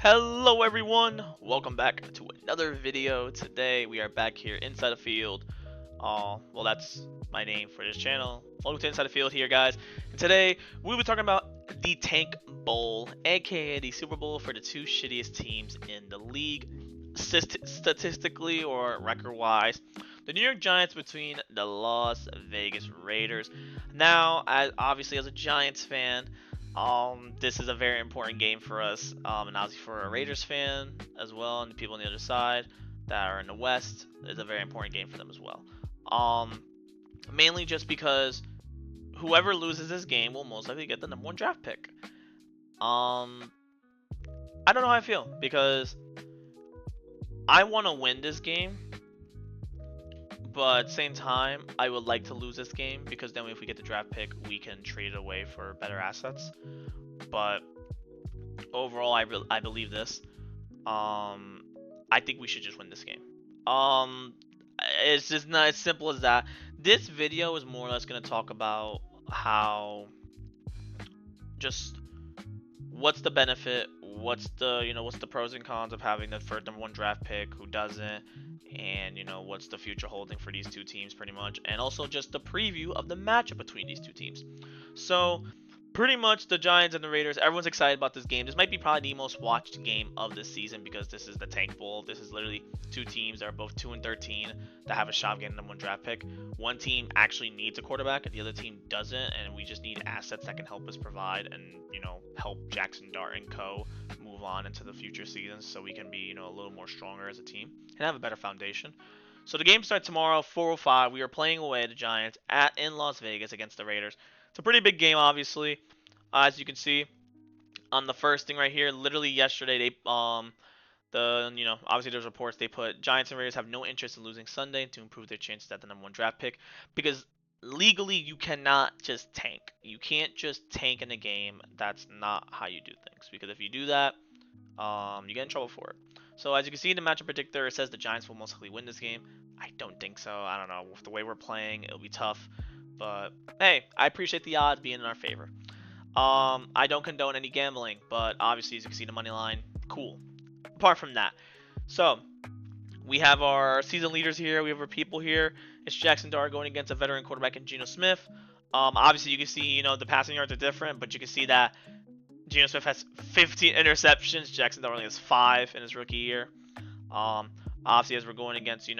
Hello everyone, welcome back to another video. Today we are back here inside the field. Well, that's my name for this channel. Welcome to Inside the Field here, guys. And today we'll be talking about the Tank Bowl, aka the Super Bowl for the two shittiest teams in the league, statistically or record-wise. The New York Giants between the Las Vegas Raiders. Now, obviously as a Giants fan, this is a very important game for us, and obviously for a Raiders fan as well, and the people on the other side that are in the West, it's a very important game for them as well. Um, Mainly just because whoever loses this game will most likely get the #1 draft pick. Um, I don't know how I feel because I want to win this game, but at the same time, I would like to lose this game because then if we get the draft pick, we can trade it away for better assets. But overall, I believe this. I think we should just win this game. Um, it's just not as simple as that. This video is more or less going to talk about how just what's the benefit, what's the pros and cons of having the first #1 draft pick, who doesn't, and what's the future holding for these two teams pretty much, and also just the preview of the matchup between these two teams. So pretty much the Giants and the Raiders, everyone's excited about this game. This might be probably the most watched game of this season because this is the Tank Bowl. This is literally two teams that are both 2-13 that have a shot of getting the #1 draft pick. One team actually needs a quarterback and the other team doesn't, and we just need assets that can help us provide and help Jackson Dart and co move on into the future seasons so we can be a little more stronger as a team and have a better foundation. So the game starts tomorrow, 4:05. We are playing away the Giants in Las Vegas against the Raiders. It's a pretty big game, obviously. As you can see on the first thing right here, literally yesterday they obviously there's reports they put Giants and Raiders have no interest in losing Sunday to improve their chances at the #1 draft pick because legally you cannot just tank. You can't just tank in a game. That's not how you do things because if you do that, you get in trouble for it. So as you can see in the matchup predictor, it says the Giants will most likely win this game. I don't think so. I don't know. With the way we're playing, it'll be tough. But hey, I appreciate the odds being in our favor. I don't condone any gambling, but obviously as you can see the money line, cool. Apart from that, so we have our season leaders here. We have our people here. It's Jackson Dart going against a veteran quarterback in Geno Smith. Obviously you can see the passing yards are different, but you can see that Geno Smith has 15 interceptions. Jackson Dart only has 5 in his rookie year. Obviously as we're going against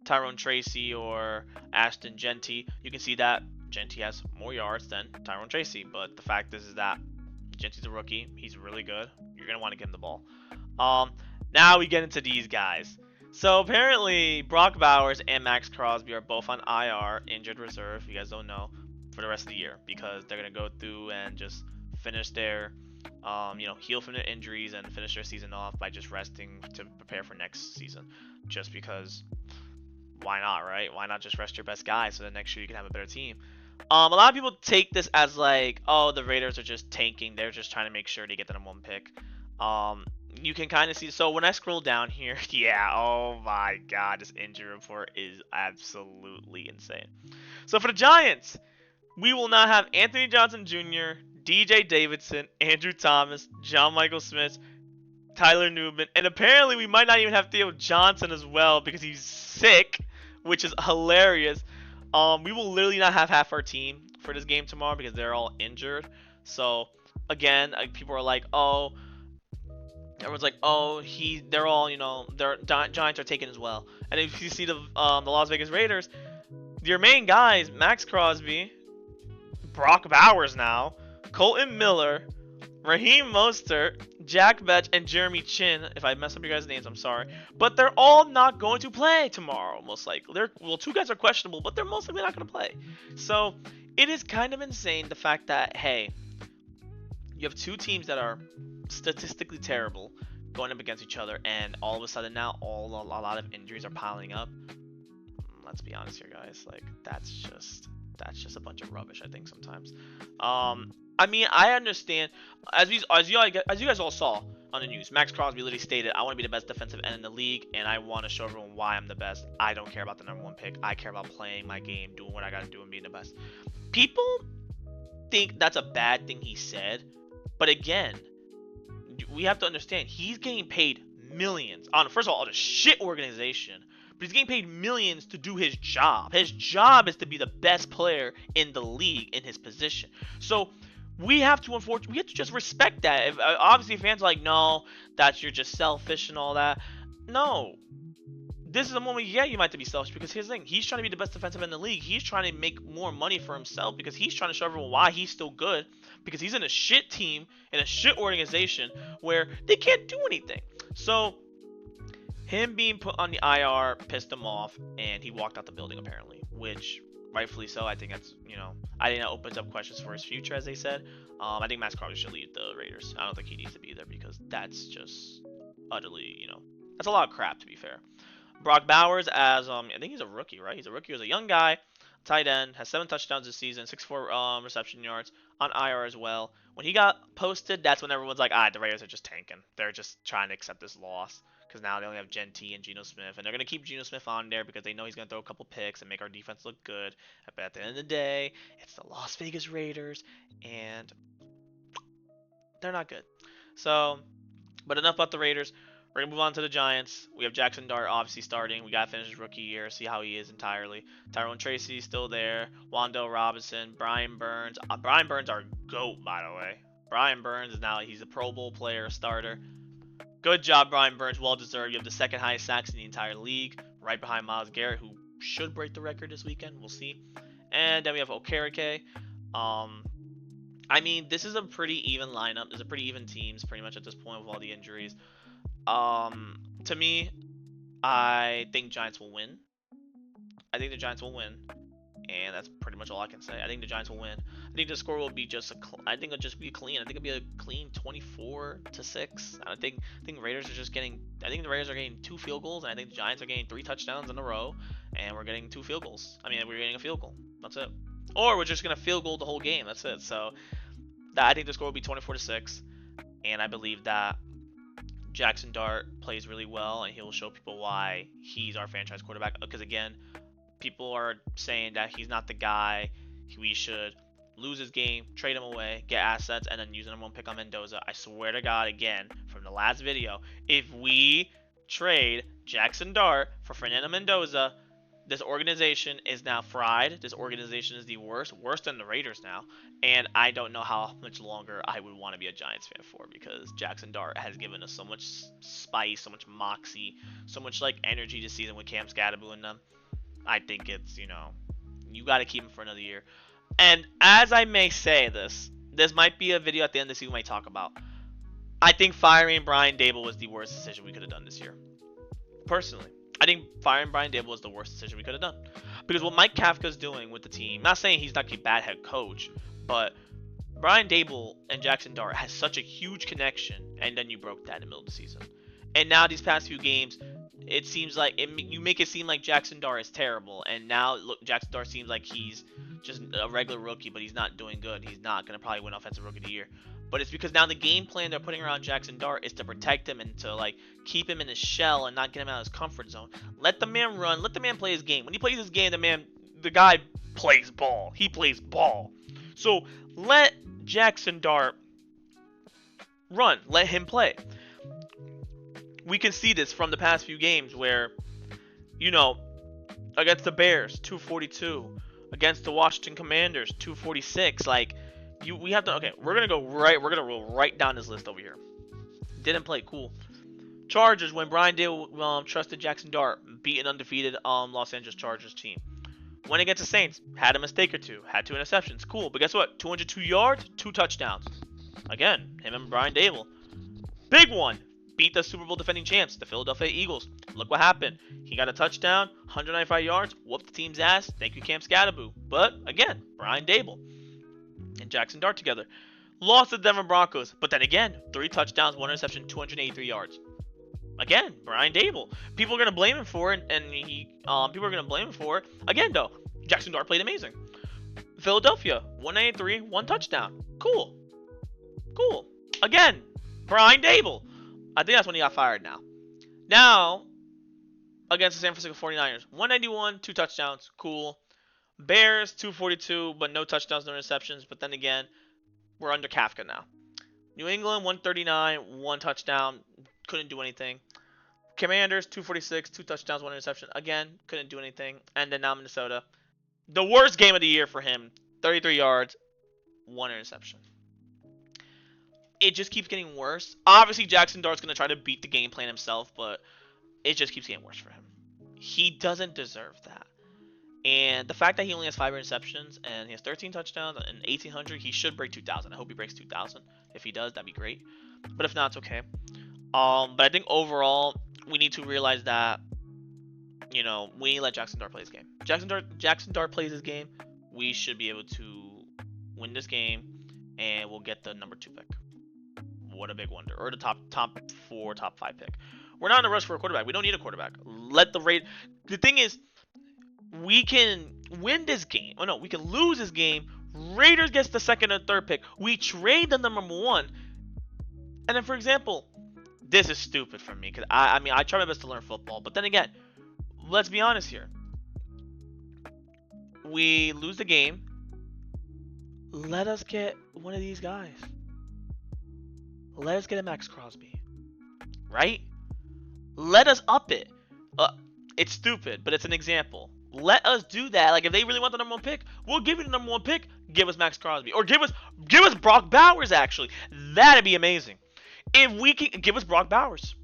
Tyrone Tracy or Ashton Jeanty, you can see that Jeanty has more yards than Tyrone Tracy, but the fact is that Jeanty's a rookie. He's really good. You're going to want to give him the ball. Now we get into these guys. So apparently Brock Bowers and Max Crosby are both on IR, injured reserve, if you guys don't know, for the rest of the year because they're going to go through and just finish their, heal from their injuries and finish their season off by just resting to prepare for next season. Just because, why not, right? Why not just rest your best guys so that next year you can have a better team? A lot of people take this as like, oh, the Raiders are just tanking. They're just trying to make sure they get the #1 pick. You can kind of see. So when I scroll down here, yeah, oh my God, this injury report is absolutely insane. So for the Giants, we will not have Anthony Johnson Jr., DJ Davidson, Andrew Thomas, John Michael Smith, Tyler Newman, and apparently we might not even have Theo Johnson as well because he's sick, which is hilarious. We will literally not have half our team for this game tomorrow because they're all injured. So again, people are like, oh, everyone's like, oh, they're all, their Giants are taken as well. And if you see the Las Vegas Raiders, your main guys, Max Crosby, Brock Bowers now, Colton Miller, Raheem Mostert, Jack Betch, and Jeremy Chin. If I mess up your guys' names, I'm sorry. But they're all not going to play tomorrow, most likely. Well, 2 guys are questionable, but they're most likely not going to play. So it is kind of insane the fact that, hey, you have 2 teams that are statistically terrible going up against each other, and all of a sudden now a lot of injuries are piling up. Let's be honest here, guys. Like, that's just a bunch of rubbish, I think, sometimes. I mean, I understand, as you guys all saw on the news, Max Crosby literally stated, I want to be the best defensive end in the league, and I want to show everyone why I'm the best. I don't care about the #1 pick. I care about playing my game, doing what I got to do, and being the best. People think that's a bad thing he said, but again, we have to understand he's getting paid millions on, first of all, on a shit organization, but he's getting paid millions to do his job. His job is to be the best player in the league in his position. So we have to just respect that. If, obviously, fans are like, no, that's you're just selfish and all that. No, this is a moment, yeah, you might have to be selfish, because here's the thing, he's trying to be the best defensive in the league. He's trying to make more money for himself, because he's trying to show everyone why he's still good, because he's in a shit team, in a shit organization, where they can't do anything. So, him being put on the IR pissed him off, and he walked out the building, apparently, which, rightfully so. I think that's, I think that opens up questions for his future, as they said. I think Max Crosby should leave the Raiders. I don't think he needs to be there, because that's just utterly, that's a lot of crap, to be fair. Brock Bowers, as I think he's a rookie, right? He's a rookie. He's a young guy, tight end, has 7 touchdowns this season, 6'4" reception yards, on IR as well. When he got posted, that's when everyone's like, the Raiders are just tanking. They're just trying to accept this loss, because now they only have Genty and Geno Smith, and they're going to keep Geno Smith on there because they know he's going to throw a couple picks and make our defense look good. But at the end of the day, it's the Las Vegas Raiders, and they're not good. So, but enough about the Raiders. We're going to move on to the Giants. We have Jackson Dart obviously starting. We got to finish his rookie year, see how he is entirely. Tyrone Tracy still there. Wan'Dale Robinson. Brian Burns. Brian Burns, our GOAT, by the way. Brian Burns is now, he's a Pro Bowl player, a starter. Good job, Brian Burns. Well deserved. You have the second highest sacks in the entire league, right behind Myles Garrett, who should break the record this weekend. We'll see. And then we have Okereke. I mean, this is a pretty even lineup. There's a pretty even teams pretty much at this point with all the injuries. To me, I think Giants will win. I think the Giants will win, and that's pretty much all I can say. I think the Giants will win. I think the score will be just I think it'll just be clean. I think it'll be a clean 24-6. I think Raiders are just getting. I think the Raiders are getting 2 field goals, and I think the Giants are getting 3 touchdowns in a row, and we're getting 2 field goals. I mean, we're getting a field goal. That's it. Or we're just gonna field goal the whole game. That's it. So, I think the score will be 24-6, and I believe that Jackson Dart plays really well, and he'll show people why he's our franchise quarterback. Because again, people are saying that he's not the guy. We should lose his game, trade him away, get assets, and then use the number 1 pick on Mendoza. I swear to God, again, from the last video, if we trade Jackson Dart for Fernando Mendoza, this organization is now fried. This organization is the worst than the Raiders now. And I don't know how much longer I would want to be a Giants fan for, because Jackson Dart has given us so much spice, so much moxie, so much energy this season with Cam Scadaboo in them. I think it's, you got to keep him for another year. And as I may say this might be a video at the end of this we might talk about. I think firing Brian Daboll was the worst decision we could have done this year. Personally. I think firing Brian Daboll was the worst decision we could have done. Because what Mike Kafka's doing with the team, not saying he's not a bad head coach, but Brian Daboll and Jackson Dart has such a huge connection, and then you broke that in the middle of the season. And now these past few games, it seems like you make it seem like Jackson Dart is terrible, and now look, Jackson Dart seems like he's just a regular rookie, but he's not doing good. He's not going to probably win Offensive Rookie of the Year. But it's because now the game plan they're putting around Jackson Dart is to protect him and to keep him in his shell and not get him out of his comfort zone. Let the man run. Let the man play his game. When he plays his game, the guy plays ball. He plays ball. So let Jackson Dart run. Let him play. We can see this from the past few games where, against the Bears, 242. Against the Washington Commanders, 246. We have to, okay, we're going to roll right down this list over here. Didn't play, cool. Chargers, when Brian Daboll trusted Jackson Dart, beat an undefeated Los Angeles Chargers team. Went against the Saints, had a mistake or 2, had 2 interceptions, cool. But guess what? 202 yards, 2 touchdowns. Again, him and Brian Daboll. Big one, beat the Super Bowl defending champs, the Philadelphia Eagles. Look what happened. He got a touchdown, 195 yards, whooped the team's ass. Thank you, Cam Scadaboo. But again, Brian Daboll and Jackson Dart together. Lost to the Denver Broncos, but then again, 3 touchdowns, 1 interception, 283 yards. Again, Brian Daboll. People are gonna blame him for it, and people are gonna blame him for it. Again, though, Jackson Dart played amazing. Philadelphia, 183, 1 touchdown. Cool. Again, Brian Daboll. I think that's when he got fired now. Now, against the San Francisco 49ers, 191, 2 touchdowns. Cool. Bears, 242, but no touchdowns, no interceptions. But then again, we're under Kafka now. New England 139, 1 touchdown, couldn't do anything. Commanders 246, 2 touchdowns, 1 interception. Again, couldn't do anything. And then now Minnesota, the worst game of the year for him, 33 yards, 1 interception. It just keeps getting worse. Obviously, Jackson Dart's going to try to beat the game plan himself, but it just keeps getting worse for him. He doesn't deserve that. And the fact that he only has 5 interceptions and he has 13 touchdowns and 1,800, he should break 2,000. I hope he breaks 2,000. If he does, that'd be great. But if not, it's okay. But I think overall, we need to realize that, we need to let Jackson Dart play his game. Jackson Dart plays his game. We should be able to win this game, and we'll get the number 2 pick. What a big wonder. Or the top 4, top 5 pick. We're not in a rush for a quarterback. We don't need a quarterback. The thing is, we can win this game. Oh no, we can lose this game. Raiders gets the 2nd and 3rd pick. We trade the number 1. And then, for example, this is stupid for me because I try my best to learn football, but then again, let's be honest here. We lose the game. Let us get one of these guys. Let us get a Max Crosby, right? Let us up it. It's stupid, but it's an example. Let us do that. Like, if they really want the number 1 pick, we'll give you the number 1 pick. Give us Max Crosby, or give us Brock Bowers. Actually, that'd be amazing. If we can give us Brock Bowers,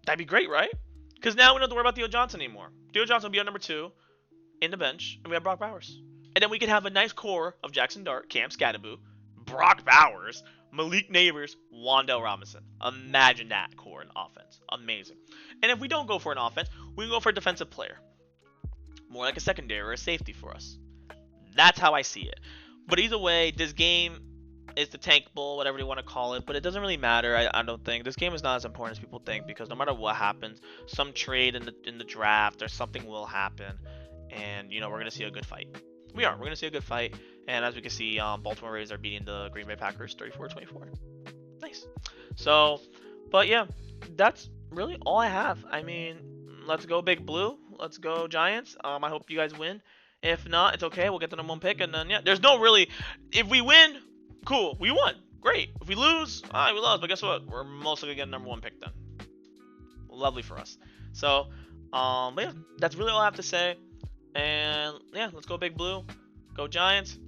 that'd be great, right? Because now we don't have to worry about Theo Johnson anymore. Theo Johnson will be our number 2 in the bench, and we have Brock Bowers. And then we can have a nice core of Jackson Dart, Cam Scatterboo, Brock Bowers, Malik Neighbors, Wan'Dale Robinson. Imagine that core in offense. Amazing. And if we don't go for an offense, we can go for a defensive player. More like a secondary or a safety for us. That's how I see it. But either way, this game is the tank bowl, whatever you want to call it. But it doesn't really matter, I don't think. This game is not as important as people think, because no matter what happens, some trade in the draft or something will happen. And, we're going to see a good fight. We're going to see a good fight. And as we can see, Baltimore Ravens are beating the Green Bay Packers 34-24. Nice. So, but yeah, that's really all I have. I mean, let's go Big Blue. Let's go Giants. I hope you guys win. If not, it's okay. We'll get the number 1 pick. And then, yeah, there's no really... If we win, cool. We won. Great. If we lose, we lost. But guess what? We're mostly going to get the number 1 pick then. Lovely for us. So, but yeah, that's really all I have to say. And, yeah, let's go Big Blue. Go Giants.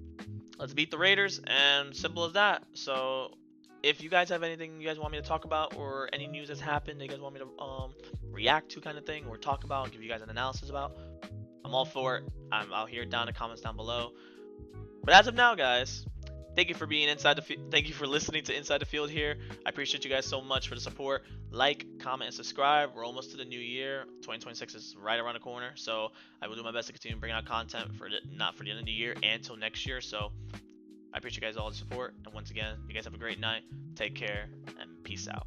Let's beat the Raiders. And simple as that. So, if you guys have anything you guys want me to talk about, or any news that's happened that you guys want me to react to, kind of thing, or talk about and give you guys an analysis about, I'm all for it. I'll hear it down in the comments down below. But as of now, guys, thank you for being inside the thank you for listening to Inside the Field here. I appreciate you guys so much for the support. Like, comment, and subscribe. We're almost to the new year. 2026 is right around the corner, so I will do my best to continue bringing out content not for the end of the year and until next year. So I appreciate you guys all the support, and once again, you guys have a great night. Take care and peace out.